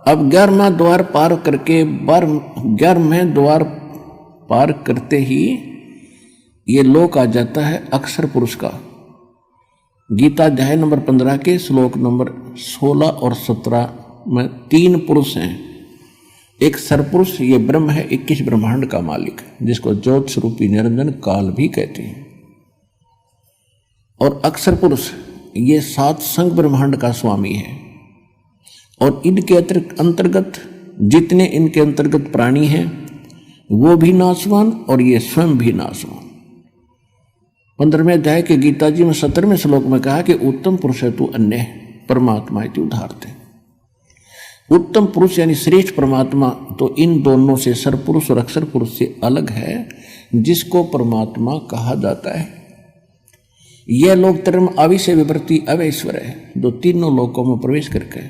अब 11वां द्वार पार करके 11वें द्वार पार करते ही ये लोक आ जाता है अक्षर पुरुष का। गीता अध्याय नंबर 15 के श्लोक नंबर 16 और 17 में 3 पुरुष हैं। एक सरपुरुष, ये ब्रह्म है, 21 ब्रह्मांड का मालिक, जिसको ज्योत स्वरूपी निरंजन काल भी कहते हैं। और अक्षर पुरुष ये 7 संग ब्रह्मांड का स्वामी है। और इनके अंतर्गत जितने इनके अंतर्गत प्राणी हैं वो भी नाशवान और ये स्वयं भी नाशवान। 15वें अध्याय के गीता जी में 17वें श्लोक में कहा कि उत्तम पुरुष है तू अन्य परमात्मा है तू उदाहरते। उत्तम पुरुष यानी श्रेष्ठ परमात्मा तो इन दोनों से सरपुरुष और अक्षर पुरुष से अलग है, जिसको परमात्मा कहा जाता है। यह लोक धर्म अविषय विवृत्ति अवैश्वर है, जो तीनों लोकों में प्रवेश करके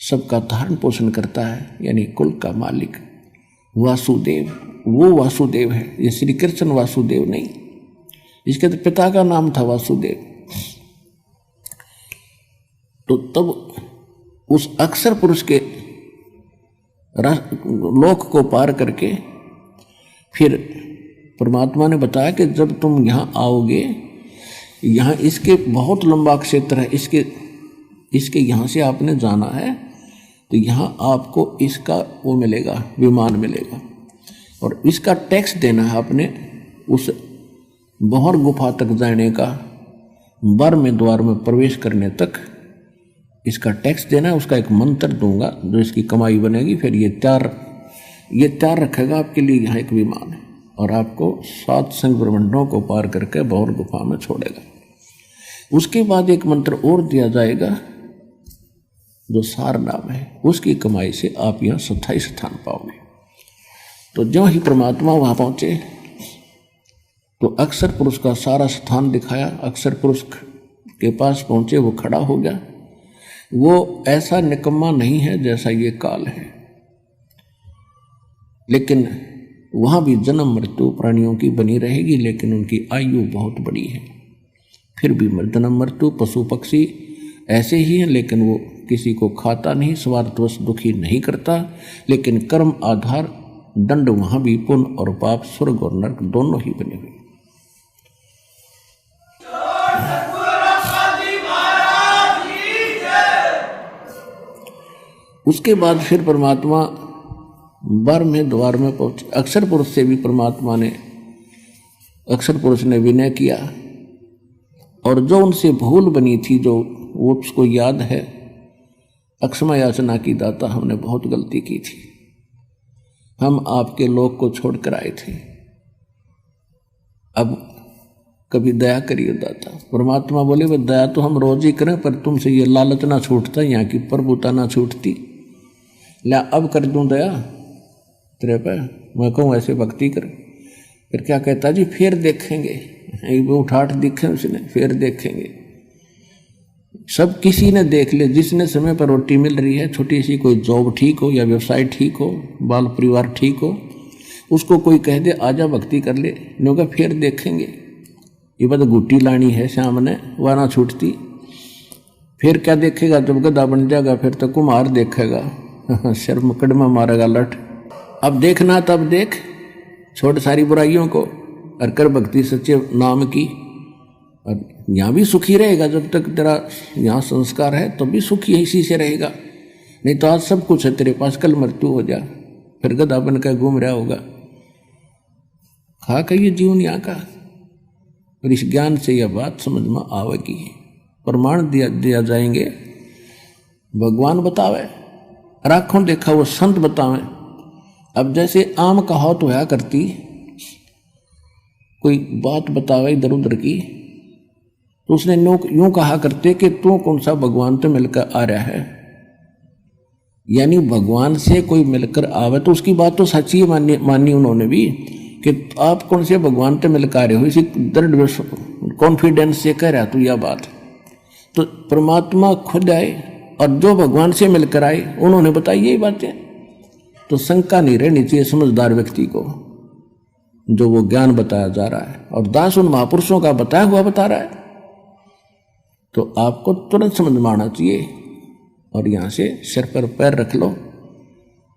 सबका धारण पोषण करता है, यानी कुल का मालिक वासुदेव। वो वासुदेव है, ये श्री कृष्ण वासुदेव नहीं, इसके तो पिता का नाम था वासुदेव। तो तब उस अक्षर पुरुष के लोक को पार करके फिर परमात्मा ने बताया कि जब तुम यहाँ आओगे, यहाँ इसके बहुत लंबा क्षेत्र है, इसके यहाँ से आपने जाना है तो यहाँ आपको इसका वो मिलेगा, विमान मिलेगा, और इसका टैक्स देना है आपने। उस बहर गुफा तक जाने का, 12वें द्वार में प्रवेश करने तक इसका टैक्स देना है। उसका एक मंत्र दूंगा जो इसकी कमाई बनेगी। फिर ये तैयार रखेगा आपके लिए यहाँ एक विमान है, और आपको 7 संग ब्रह्मांडों को पार करके बहर गुफा में छोड़ेगा। उसके बाद एक मंत्र और दिया जाएगा जो सार नाम है, उसकी कमाई से आप यहाँ 27 स्थान पाओगे। तो जो ही परमात्मा वहाँ पहुँचे तो अक्षर पुरुष का सारा स्थान दिखाया। अक्षर पुरुष के पास पहुँचे, वो खड़ा हो गया। वो ऐसा निकम्मा नहीं है जैसा ये काल है, लेकिन वहाँ भी जन्म मृत्यु प्राणियों की बनी रहेगी, लेकिन उनकी आयु बहुत बड़ी है। फिर भी जन्म मृत्यु पशु पक्षी ऐसे ही हैं, लेकिन वो किसी को खाता नहीं, स्वार्थवश दुखी नहीं करता। लेकिन कर्म आधार दंड वहाँ भी पुण्य और पाप, स्वर्ग और नरक दोनों ही बने हुए। उसके बाद फिर परमात्मा 12वें द्वार में पहुंचे। अक्षर पुरुष से भी परमात्मा ने, अक्षर पुरुष ने विनय किया, और जो उनसे भूल बनी थी, जो वो उसको याद है, अक्षमा याचना की दाता हमने बहुत गलती की थी, हम आपके लोक को छोड़कर आए थे, अब कभी दया करिए दाता। परमात्मा बोले वह दया तो हम रोज ही करें, पर तुमसे ये लालच ना छूटता, यहाँ की प्रभुता ना छूटती, ला अब कर दूं दया तेरे पे। मैं कहूँ ऐसे भक्ति कर। फिर क्या कहता जी, फिर देखेंगे, एक उठाठ दिखे उसने, फिर देखेंगे। सब किसी ने देख ले, जिसने समय पर रोटी मिल रही है, छोटी सी कोई जॉब ठीक हो या व्यवसाय ठीक हो, बाल परिवार ठीक हो, उसको कोई कह दे आजा भक्ति कर ले, नहीं कहा फिर देखेंगे। ये बात गुट्टी लानी है सामने, वह ना छूटती। फिर क्या देखेगा, जब गधा बन जाएगा फिर तो कुम्हार देखेगा, शर्म कड़मा मारेगा लठ। अब देखना तब देख, छोड़ सारी बुराइयों को और कर भक्ति सच्चे नाम की। और यहाँ भी सुखी रहेगा, जब तक तेरा यहाँ संस्कार है तो भी सुखी इसी से रहेगा। नहीं तो आज सब कुछ है तेरे पास, कल मृत्यु हो जा, फिर गधा बन कर घूम रहा होगा। खा का ये जीवन यहाँ का। और इस ज्ञान से यह बात समझ में आवेगी, प्रमाण दिया जाएंगे। भगवान बतावे, राखों देखा वो संत बतावे। अब जैसे आम कहावत होया करती, कोई बात बतावे इधर उधर की, तो उसने यूं कहा करते कि तू कौन सा भगवान तो मिलकर आ रहा है। यानी भगवान से कोई मिलकर आवे तो उसकी बात तो सच्ची मानी उन्होंने भी, कि आप कौन से भगवान तो मिलकर आ रहे हो, इसी दृढ़ कॉन्फिडेंस से कह रहा तू यह बात। तो परमात्मा खुद आए और जो भगवान से मिलकर आए उन्होंने बताई यही बातें। तो शंका नहीं रहनी चाहिए समझदार व्यक्ति को, जो वो ज्ञान बताया जा रहा है और दास उन महापुरुषों का बताया हुआ बता रहा है, तो आपको तुरंत समझ में आना चाहिए। और यहाँ से सिर पर पैर रख लो,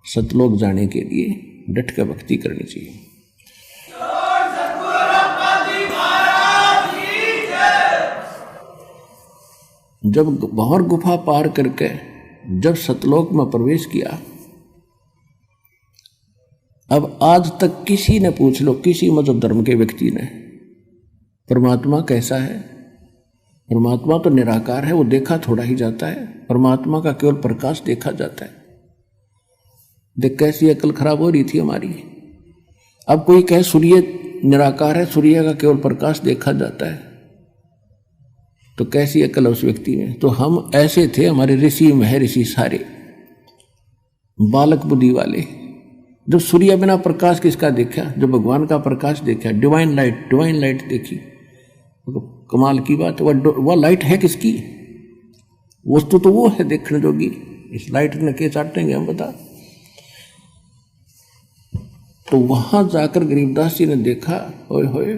सतलोक जाने के लिए डट कर भक्ति करनी चाहिए। जब भंवर गुफा पार करके जब सतलोक में प्रवेश किया, अब आज तक किसी ने पूछ लो, किसी मजहब धर्म के व्यक्ति ने, परमात्मा कैसा है? परमात्मा तो निराकार है, वो देखा थोड़ा ही जाता है। परमात्मा का केवल प्रकाश देखा जाता है। देख कैसी अकल खराब हो रही थी हमारी। अब कोई कहे सूर्य निराकार है, सूर्य का केवल प्रकाश देखा जाता है, तो कैसी अकल है उस व्यक्ति में। तो हम ऐसे थे, हमारे ऋषि महर्षि सारे बालक बुद्धि वाले। जब सूर्य बिना प्रकाश किसका देखा? जब भगवान का प्रकाश देखा, डिवाइन लाइट देखी, कमाल की बात। वह लाइट है किसकी? वस्तु तो वो है देखने जोगी। इस लाइट ने के चाटेंगे हम, बता। तो वहां जाकर गरीबदास जी ने देखा, ओए होए,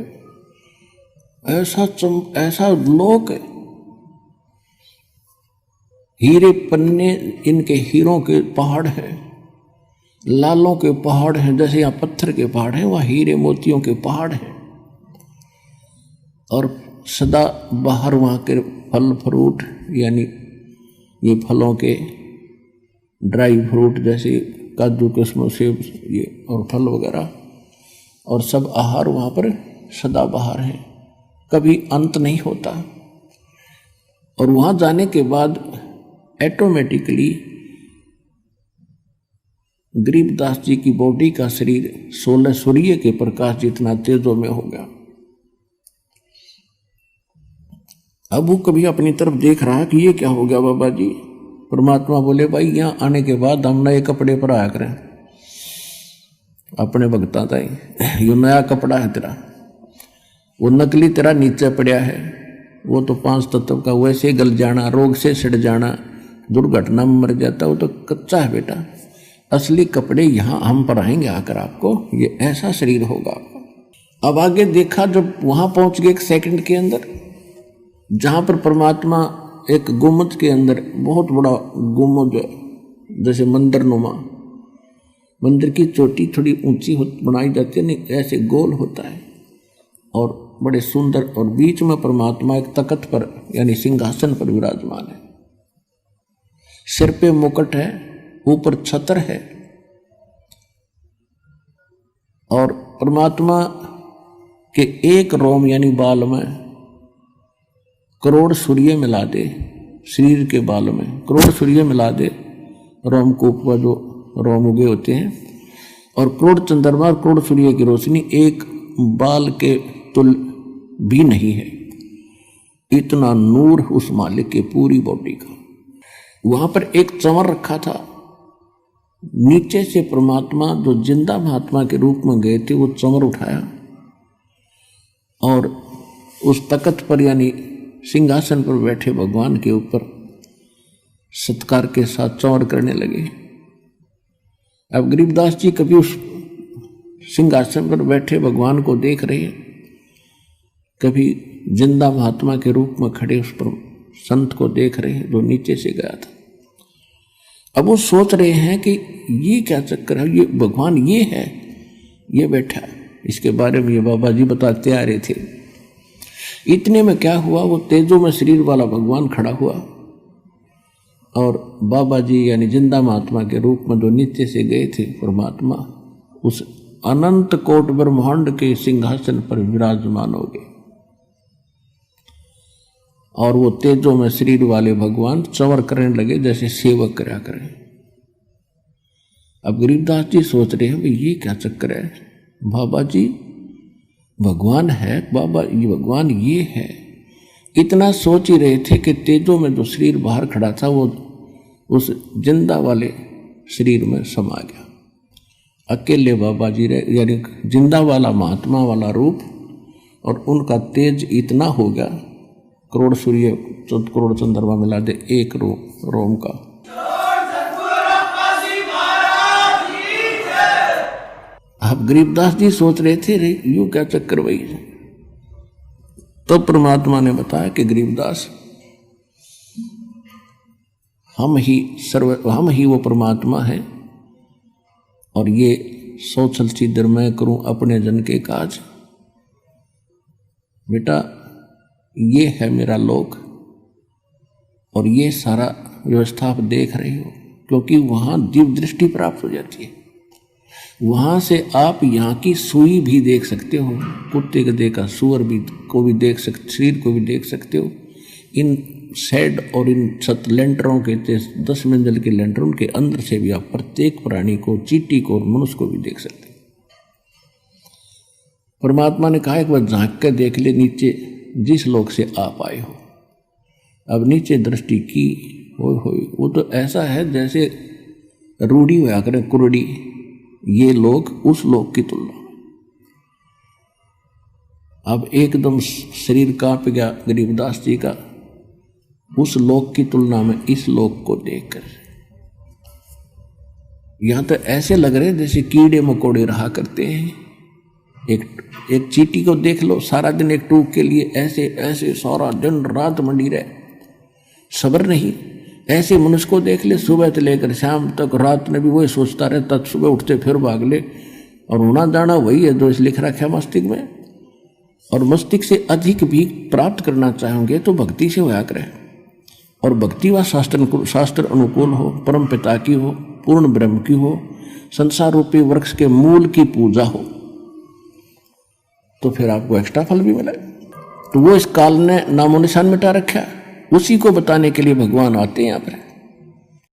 ऐसा लोक है, हीरे पन्ने, इनके हीरों के पहाड़ हैं, लालों के पहाड़ हैं। जैसे यहाँ पत्थर के पहाड़ हैं, वहाँ हीरे मोतियों के पहाड़ हैं। और सदा बाहर वहाँ के फल फ्रूट, यानी ये फलों के ड्राई फ्रूट जैसे काजू किस्मों सेब ये और फल वगैरह, और सब आहार वहाँ पर सदा बाहर है, कभी अंत नहीं होता। और वहाँ जाने के बाद ऑटोमेटिकली गरीबदास जी की बॉडी का शरीर 16 सूर्य के प्रकाश जितना तेजों में हो गया। अब वो कभी अपनी तरफ देख रहा है कि ये क्या हो गया बाबा जी। परमात्मा बोले, भाई यहाँ आने के बाद हम नए कपड़े पर आया करें, अपने भगता था ये नया कपड़ा है तेरा, वो नकली तेरा नीचे पड़ा है, वो तो 5 तत्व का वैसे गल जाना, रोग से सड़ जाना, दुर्घटना में मर जाता, वो तो कच्चा है बेटा। असली कपड़े यहाँ हम पर आएंगे आकर आपको, ये ऐसा शरीर होगा आपका। अब आगे देखा, जब वहां पहुंच गए 1 सेकंड के अंदर, जहां पर परमात्मा एक गुम्बद के अंदर, बहुत बड़ा गुम्बद जैसे मंदिर नुमा, मंदिर की चोटी थोड़ी ऊंची बनाई जाती है, नहीं ऐसे गोल होता है और बड़े सुंदर, और बीच में परमात्मा एक तख्त पर यानी सिंहासन पर विराजमान है। सिर पे मुकुट है, ऊपर छत्र है, और परमात्मा के एक रोम यानी बाल में करोड़ सूर्य मिला दे, शरीर के बाल में करोड़ सूर्य मिला दे, रोमकूप पर जो रोम उगे होते हैं, और करोड़ चंद्रमा और करोड़ सूर्य की रोशनी एक बाल के तुल भी नहीं है। इतना नूर उस मालिक के पूरी बॉडी का। वहां पर एक चंवर रखा था, नीचे से परमात्मा जो जिंदा महात्मा के रूप में गए थे, वो चंवर उठाया और उस तख्त पर यानी सिंहासन पर बैठे भगवान के ऊपर सत्कार के साथ चंवर करने लगे। अब गरीबदास जी कभी उस सिंहासन पर बैठे भगवान को देख रहे हैं, कभी जिंदा महात्मा के रूप में खड़े उस पर संत को देख रहे हैं जो नीचे से गया था। अब वो सोच रहे हैं कि ये क्या चक्कर है, ये भगवान ये है, ये बैठा। इसके बारे में ये बाबा जी बताते आ रहे थे। इतने में क्या हुआ, वो तेजो में शरीर वाला भगवान खड़ा हुआ और बाबा जी यानी जिंदा महात्मा के रूप में जो नीचे से गए थे परमात्मा, उस अनंत कोट ब्रह्मांड के सिंहासन पर विराजमान हो गए। और वो तेजो में शरीर वाले भगवान चंवर करने लगे जैसे सेवक करा करें। अब गरीबदास जी सोच रहे हैं, ये क्या चक्कर है, बाबा जी भगवान है, बाबा ये भगवान ये है। इतना सोच ही रहे थे कि तेजो में जो शरीर बाहर खड़ा था वो उस जिंदा वाले शरीर में समा गया। अकेले बाबा जी रहे, यानी जिंदा वाला महात्मा वाला रूप, और उनका तेज इतना हो गया, करोड़ सूर्य करोड़ चंद्रमा मिला दे एक रोम का। अब गरीबदास जी सोच रहे थे, रे यूं क्या चक्कर भाई। तो परमात्मा ने बताया कि गरीबदास, हम ही वो परमात्मा है। और ये सोचल चिदर मैं करूं अपने जन के काज। बेटा ये है मेरा लोक और ये सारा व्यवस्था आप देख रहे हो, क्योंकि वहां दिव्य दृष्टि प्राप्त हो जाती है। वहां से आप यहाँ की सुई भी देख सकते हो, कुत्ते गधे का सुअर भी को भी देख सकते, शरीर को भी देख सकते हो। इन शेड और इन लेंटरों के 10 मंजिल के लेंटरों के अंदर से भी आप प्रत्येक प्राणी को, चींटी को और मनुष्य को भी देख सकते हो। परमात्मा ने कहा एक बार झांक कर देख ले नीचे जिस लोक से आप आए हो। अब नीचे दृष्टि की हो वो तो ऐसा है जैसे रूढ़ी हुआ करें कुरड़ी, ये लोग उस लोक की तुलना में। अब एकदम शरीर कांप गया गरीबदास जी का उस लोक की तुलना में इस लोक को देखकर। यहां तो ऐसे लग रहे जैसे कीड़े मकोड़े रहा करते हैं। एक चींटी को देख लो, सारा दिन एक टूक के लिए ऐसे ऐसे सारा दिन रात मंडी रहे, सब्र नहीं। ऐसे मनुष्य को देख ले, सुबह से लेकर शाम तक रात में भी वही सोचता रहता, सुबह उठते फिर भाग ले, और होना जाना वही है जो इस लिख रखा है मस्तिष्क में। और मस्तिष्क से अधिक भी प्राप्त करना चाहेंगे तो भक्ति से होया करें, और भक्ति व शास्त्र अनुकूल हो, परम पिता की हो, पूर्ण ब्रह्म की हो, संसार रूपी वृक्ष के मूल की पूजा हो, तो फिर आपको एक्स्ट्रा फल भी मिले। तो वो इस काल ने नामो निशान मिटा रखा, उसी को बताने के लिए भगवान आते हैं यहाँ पर।